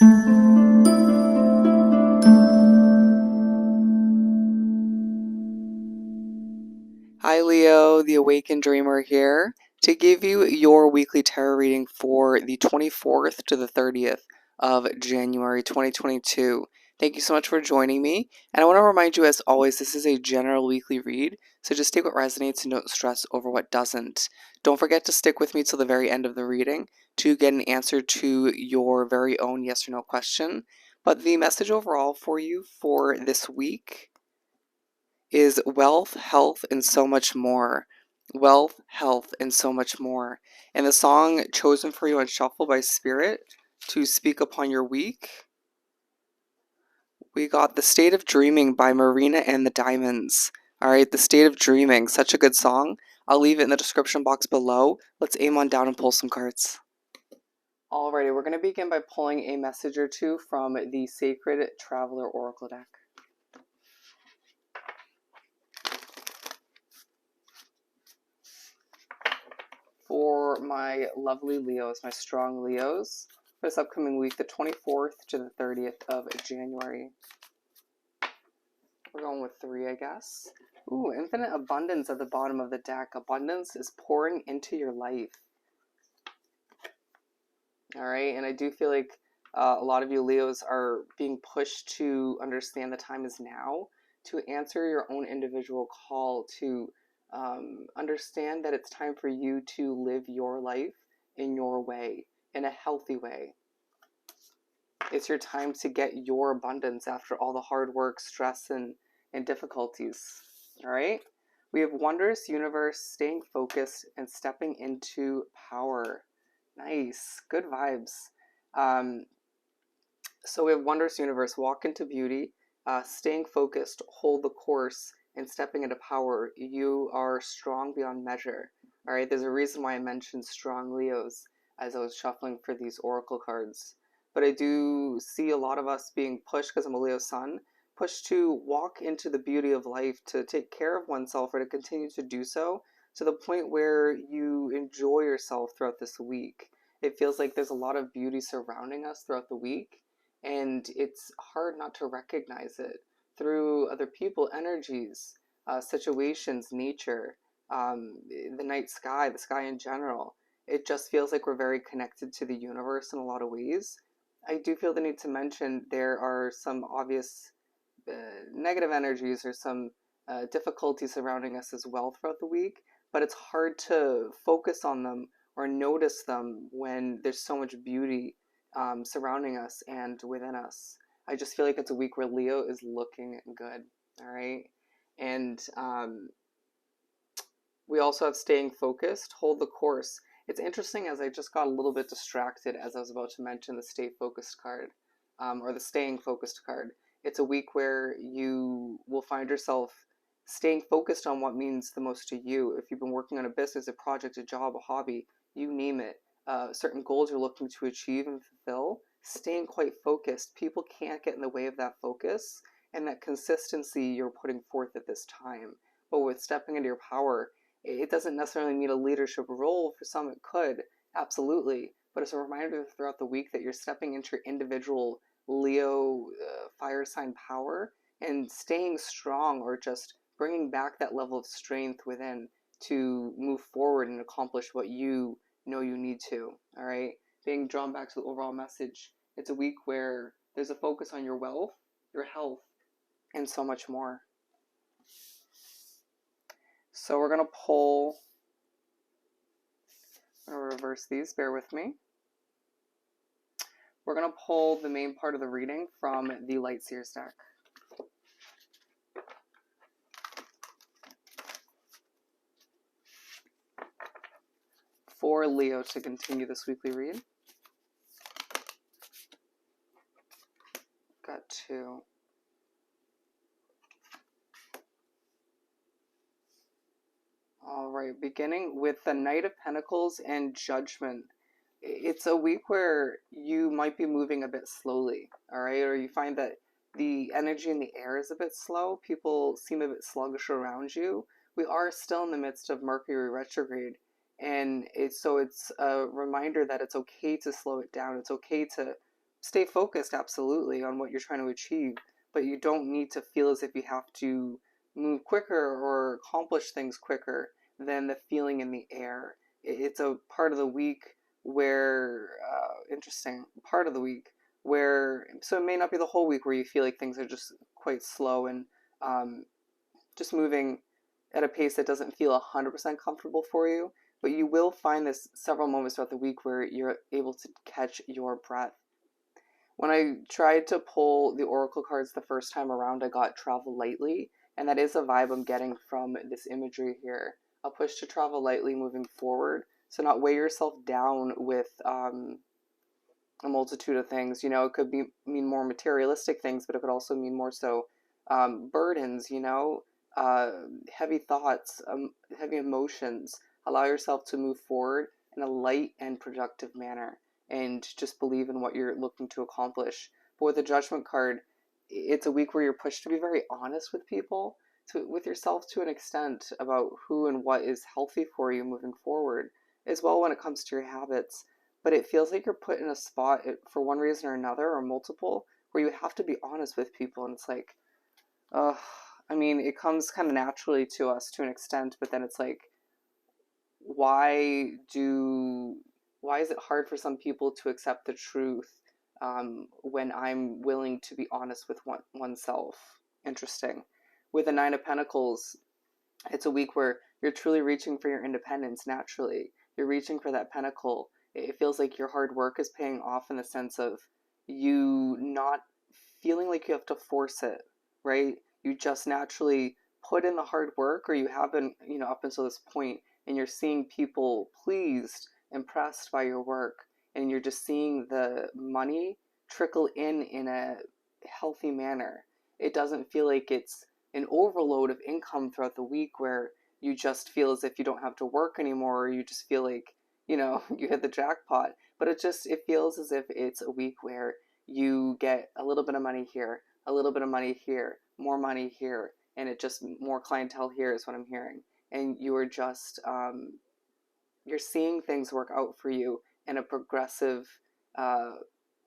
Hi Leo, the Awakened Dreamer here to give you your weekly tarot reading for the 24th to the 30th of January 2022. Thank you so much for joining me. And I want to remind you, as always, this is a general weekly read, so just take what resonates and don't stress over what doesn't. Don't forget to stick with me till the very end of the reading to get an answer to your very own yes or no question. But the message overall for you for this week is wealth, health, and so much more. Wealth, health, and so much more. And the song chosen for you on Shuffle by Spirit to speak upon your week, we got The State of Dreaming by Marina and the Diamonds. Alright, The State of Dreaming, such a good song. I'll leave it in the description box below. Let's aim on down and pull some cards. Alrighty, we're going to begin by pulling a message or two from the Sacred Traveler Oracle deck. For my lovely Leos, my strong Leos, for this upcoming week, the 24th to the 30th of January. We're going with 3, I guess. Ooh, infinite abundance at the bottom of the deck. Abundance is pouring into your life. Alright, and I do feel like a lot of you Leos are being pushed to understand the time is now, to answer your own individual call, to understand that it's time for you to live your life in your way, in a healthy way. It's your time to get your abundance after all the hard work, stress, and difficulties. All right? We have Wondrous Universe, staying focused, and stepping into power. Nice. Good vibes. So we have Wondrous Universe, walk into beauty, staying focused, hold the course, and stepping into power. You are strong beyond measure. All right, there's a reason why I mentioned strong Leos as I was shuffling for these oracle cards. But I do see a lot of us being pushed, because I'm a Leo sun, pushed to walk into the beauty of life, to take care of oneself, or to continue to do so, to the point where you enjoy yourself throughout this week. It feels like there's a lot of beauty surrounding us throughout the week, and it's hard not to recognize it through other people, energies, situations, nature, the night sky, the sky in general. It just feels like we're very connected to the universe in a lot of ways. I do feel the need to mention there are some obvious negative energies or some difficulties surrounding us as well throughout the week, but it's hard to focus on them or notice them when there's so much beauty surrounding us and within us. I just feel like it's a week where Leo is looking good, all right? And we also have staying focused, hold the course. It's interesting, as I just got a little bit distracted as I was about to mention the stay focused card, or the staying focused card. It's a week where you will find yourself staying focused on what means the most to you. If you've been working on a business, a project, a job, a hobby, you name it, certain goals you're looking to achieve and fulfill, staying quite focused. People can't get in the way of that focus and that consistency you're putting forth at this time. But with stepping into your power, it doesn't necessarily mean a leadership role. For some, it could, absolutely. But it's a reminder throughout the week that you're stepping into your individual Leo fire sign power and staying strong, or just bringing back that level of strength within to move forward and accomplish what you know you need to. All right, being drawn back to the overall message. It's a week where there's a focus on your wealth, your health, and so much more. So we're going to pull, I'm going to reverse these, bear with me. We're going to pull the main part of the reading from the Light Seers deck. For Leo to continue this weekly read. Got 2. Alright, beginning with the Knight of Pentacles and Judgment. It's a week where you might be moving a bit slowly, alright? Or you find that the energy in the air is a bit slow. People seem a bit sluggish around you. We are still in the midst of Mercury retrograde, and it's a reminder that it's okay to slow it down. It's okay to stay focused absolutely on what you're trying to achieve, but you don't need to feel as if you have to move quicker or accomplish things quicker than the feeling in the air. It's a part of the week where, interesting, part of the week where, so it may not be the whole week where you feel like things are just quite slow and um, just moving at a pace that doesn't feel 100% comfortable for you, but you will find this several moments throughout the week where you're able to catch your breath. When I tried to pull the oracle cards the first time around, I got travel lightly, and that is a vibe I'm getting from this imagery here. A push to travel lightly moving forward. So not weigh yourself down with a multitude of things. You know, it could mean more materialistic things, but it could also mean more so burdens. You know, uh, heavy thoughts, heavy emotions. Allow yourself to move forward in a light and productive manner, and just believe in what you're looking to accomplish. But with the Judgment card, it's a week where you're pushed to be very honest with people, with yourself to an extent about who and what is healthy for you moving forward, as well when it comes to your habits, but it feels like you're put in a spot for one reason or another or multiple where you have to be honest with people, and it's like, uh, I mean, it comes kind of naturally to us to an extent, but then it's like, why do why is it hard for some people to accept the truth when I'm willing to be honest with oneself? Interesting. With the Nine of Pentacles, it's a week where you're truly reaching for your independence naturally. You're reaching for that pinnacle. It feels like your hard work is paying off in the sense of you not feeling like you have to force it, right? You just naturally put in the hard work, or you have been, up until this point, and you're seeing people pleased, impressed by your work, and you're just seeing the money trickle in a healthy manner. It doesn't feel like it's an overload of income throughout the week where you just feel as if you don't have to work anymore, or you just feel like, you hit the jackpot. But it feels as if it's a week where you get a little bit of money here, a little bit of money here, more money here, and it just more clientele here is what I'm hearing. And you are just you're seeing things work out for you in a progressive uh,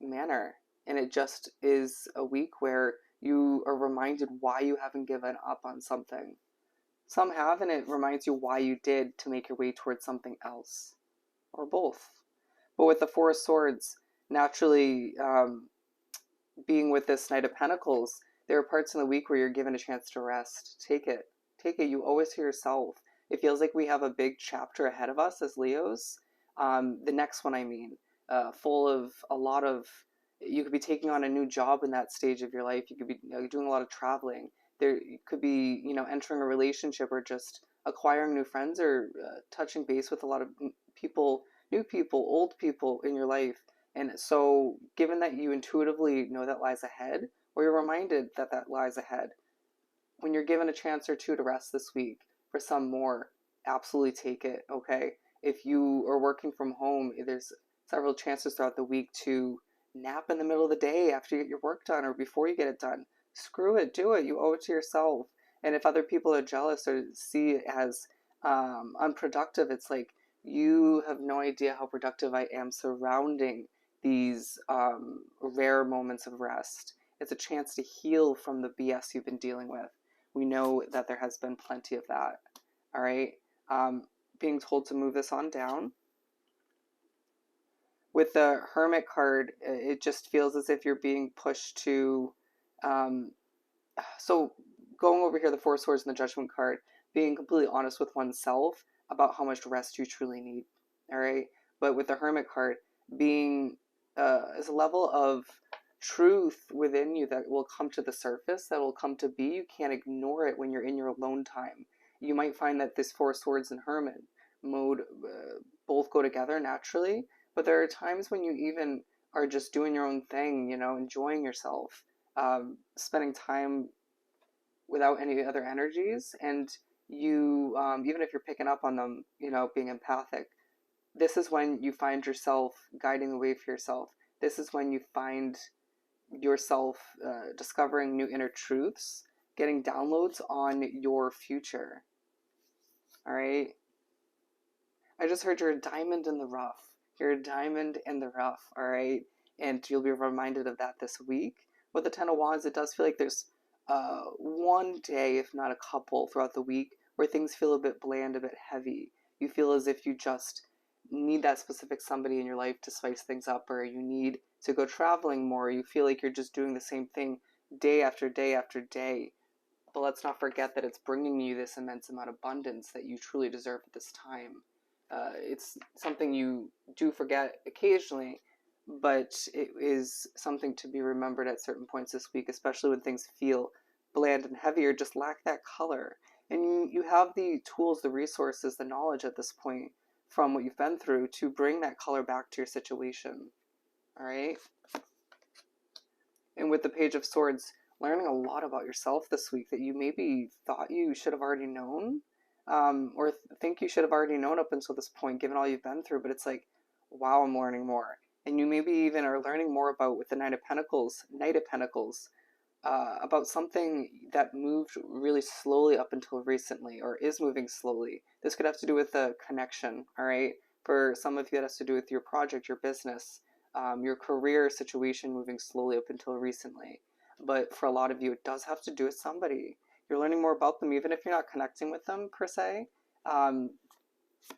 manner, and it just is a week where you are reminded why you haven't given up on something. Some have, and it reminds you why you did to make your way towards something else, or both. But with the Four of Swords, naturally, being with this Knight of Pentacles, there are parts in the week where you're given a chance to rest. Take it. Take it. You owe it to yourself. It feels like we have a big chapter ahead of us as Leos. The next one, I mean, full of a lot of, you could be taking on a new job in that stage of your life. You could be doing a lot of traveling. There you could be, entering a relationship, or just acquiring new friends, or touching base with a lot of people, new people, old people in your life. And so, given that you intuitively know that lies ahead, or you're reminded that that lies ahead, when you're given a chance or two to rest this week for some more, absolutely take it, okay? If you are working from home, there's several chances throughout the week to nap in the middle of the day after you get your work done or before you get it done. Screw it, do it. You owe it to yourself. And if other people are jealous or see it as unproductive, it's like, you have no idea how productive I am surrounding these rare moments of rest. It's a chance to heal from the BS you've been dealing with. We know that there has been plenty of that. All right. Being told to move this on down. With the Hermit card, it just feels as if you're being pushed to. So, going over here, the Four Swords and the Judgment card, being completely honest with oneself about how much rest you truly need. All right. But with the Hermit card, being is a level of truth within you that will come to the surface, that will come to be. You can't ignore it when you're in your alone time. You might find that this Four Swords and Hermit mode both go together naturally, but there are times when you even are just doing your own thing, enjoying yourself, spending time without any other energies, and you, even if you're picking up on them, being empathic, this is when you find yourself guiding the way for yourself. This is when you find yourself discovering new inner truths, getting downloads on your future. All right. I just heard you're a diamond in the rough. You're a diamond in the rough. All right. and you'll be reminded of that this week. With the Ten of Wands, it does feel like there's one day, if not a couple, throughout the week where things feel a bit bland, a bit heavy. You feel as if you just need that specific somebody in your life to spice things up, or you need to go traveling more. You feel like you're just doing the same thing day after day after day. But let's not forget that it's bringing you this immense amount of abundance that you truly deserve at this time. It's something you do forget occasionally, but it is something to be remembered at certain points this week, especially when things feel bland and heavy or just lack that color. And you have the tools, the resources, the knowledge at this point from what you've been through to bring that color back to your situation. All right? And with the Page of Swords, learning a lot about yourself this week that you maybe thought you should have already known, or think you should have already known up until this point, given all you've been through. But it's like, wow, I'm learning more. And you maybe even are learning more about, with the Knight of Pentacles, about something that moved really slowly up until recently, or is moving slowly. This could have to do with a connection, all right? For some of you, that has to do with your project, your business, your career situation moving slowly up until recently. But for a lot of you, it does have to do with somebody. You're learning more about them, even if you're not connecting with them per se.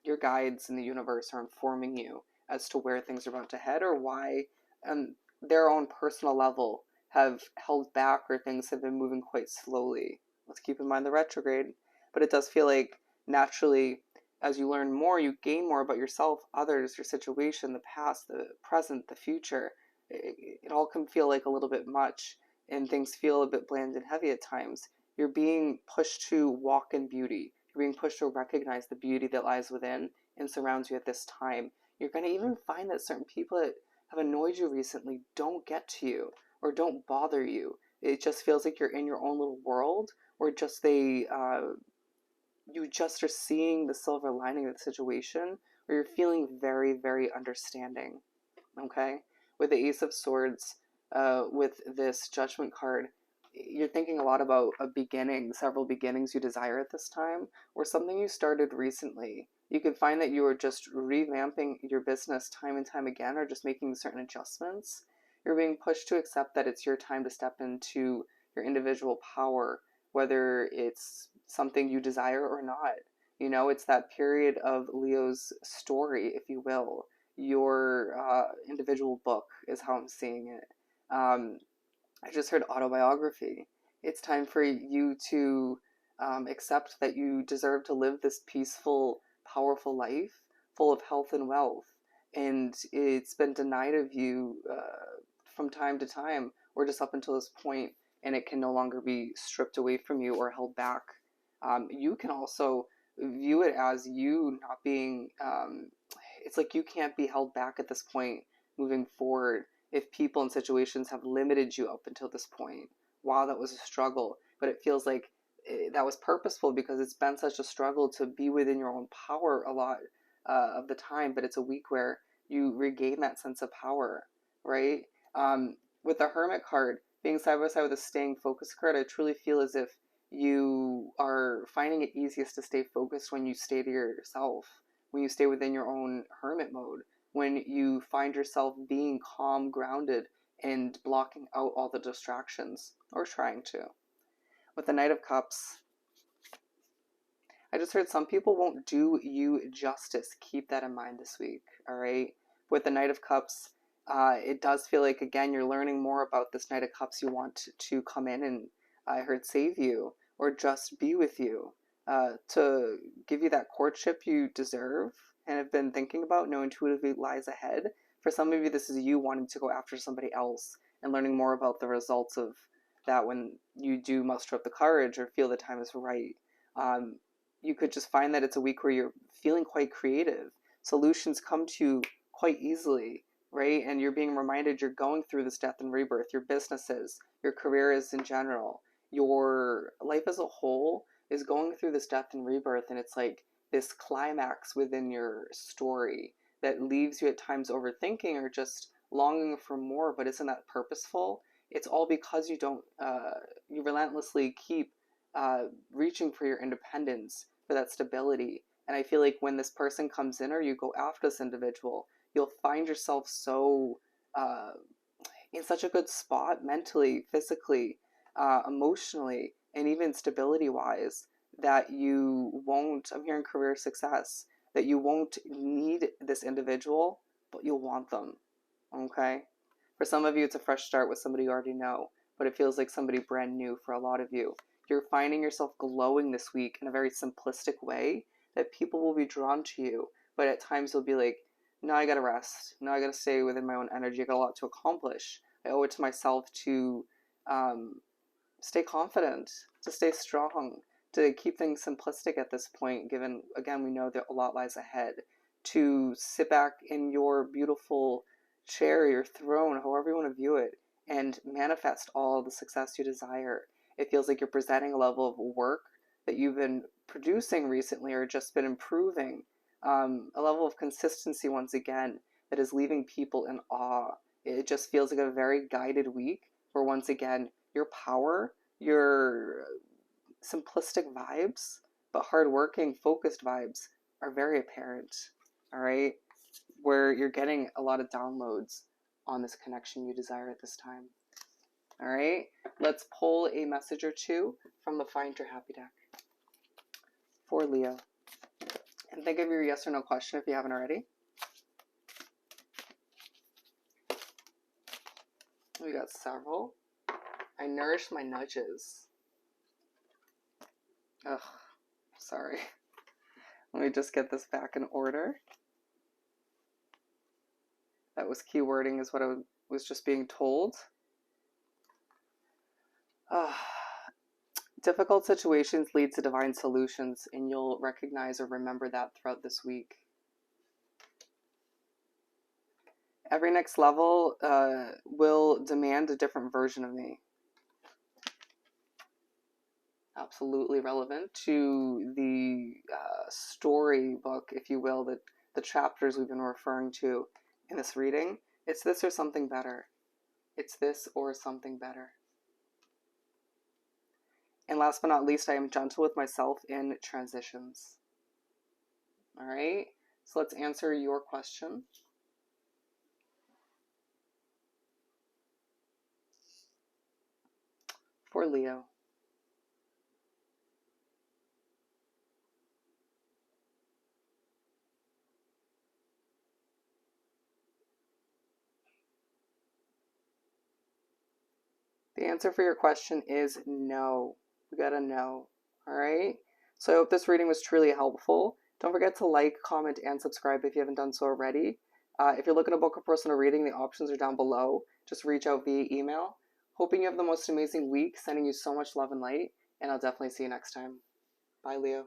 Your guides in the universe are informing you as to where things are about to head, or why, on their own personal level, have held back, or things have been moving quite slowly. Let's keep in mind the retrograde. But it does feel like naturally, as you learn more, you gain more about yourself, others, your situation, the past, the present, the future. It all can feel like a little bit much, and things feel a bit bland and heavy at times. You're being pushed to walk in beauty. You're being pushed to recognize the beauty that lies within and surrounds you at this time. You're going to even find that certain people that have annoyed you recently don't get to you, or don't bother you. It just feels like you're in your own little world, or just you just are seeing the silver lining of the situation, or you're feeling very, very understanding. Okay? With the Ace of Swords, with this Judgment card, you're thinking a lot about a beginning, several beginnings you desire at this time, or something you started recently. You can find that you are just revamping your business time and time again, or just making certain adjustments. You're being pushed to accept that it's your time to step into your individual power, whether it's something you desire or not. You know, it's that period of Leo's story, if you will. Your individual book is how I'm seeing it. I just heard autobiography. It's time for you to accept that you deserve to live this peaceful, powerful life full of health and wealth. And it's been denied of you from time to time, or just up until this point, and it can no longer be stripped away from you or held back. You can also view it as you not being, it's like you can't be held back at this point moving forward if people and situations have limited you up until this point. Wow, that was a struggle, but it feels like that was purposeful, because it's been such a struggle to be within your own power a lot of the time, but it's a week where you regain that sense of power, right? With the Hermit card being side by side with the Staying Focused card, I truly feel as if you are finding it easiest to stay focused when you stay to yourself, when you stay within your own hermit mode, when you find yourself being calm, grounded, and blocking out all the distractions, or trying to. With the Knight of Cups, I just heard some people won't do you justice. Keep that in mind this week, all right? With the Knight of Cups, it does feel like, again, you're learning more about this Knight of Cups you want to come in and, I heard, save you, or just be with you, to give you that courtship you deserve and have been thinking about, know intuitively lies ahead. For some of you, this is you wanting to go after somebody else and learning more about the results of that when you do muster up the courage or feel the time is right. You could just find that it's a week where you're feeling quite creative. Solutions come to you quite easily, right? And you're being reminded you're going through this death and rebirth, your businesses, your career is in general, your life as a whole is going through this death and rebirth, and it's like this climax within your story that leaves you at times overthinking or just longing for more, but isn't that purposeful? It's all because you don't, you relentlessly keep reaching for your independence, for that stability. And I feel like when this person comes in, or you go after this individual, you'll find yourself so in such a good spot mentally, physically, emotionally, and even stability wise that you won't, I'm hearing career success, that you won't need this individual, but you'll want them. Okay? For some of you, it's a fresh start with somebody you already know, but it feels like somebody brand new for a lot of you. You're finding yourself glowing this week in a very simplistic way that people will be drawn to you, but at times you'll be like, no, I gotta rest. No, I gotta stay within my own energy. I got a lot to accomplish. I owe it to myself to um, stay confident, to stay strong, to keep things simplistic at this point, given, again, we know that a lot lies ahead, to sit back in your beautiful chair, your throne, however you want to view it, and manifest all the success you desire. It feels like you're presenting a level of work that you've been producing recently or just been improving, a level of consistency once again that is leaving people in awe. It just feels like a very guided week where once again your power, your simplistic vibes, but hardworking, focused vibes are very apparent. All right, where you're getting a lot of downloads on this connection you desire at this time. All right, let's pull a message or two from the Find Your Happy deck for Leo. And think of your yes or no question if you haven't already. We got several. I nourish my nudges. Ugh, sorry. Let me just get this back in order. That was keywording is what I was just being told. Difficult situations lead to divine solutions, and you'll recognize or remember that throughout this week. Every next level will demand a different version of me. Absolutely relevant to the storybook, if you will, the chapters we've been referring to in this reading. It's this or something better. It's this or something better. And last but not least, I am gentle with myself in transitions. All right, so let's answer your question. For Leo. The answer for your question is no. We got a no. All right. So I hope this reading was truly helpful. Don't forget to like, comment, and subscribe if you haven't done so already. If you're looking to book a personal reading, the options are down below. Just reach out via email. Hoping you have the most amazing week. Sending you so much love and light. And I'll definitely see you next time. Bye, Leo.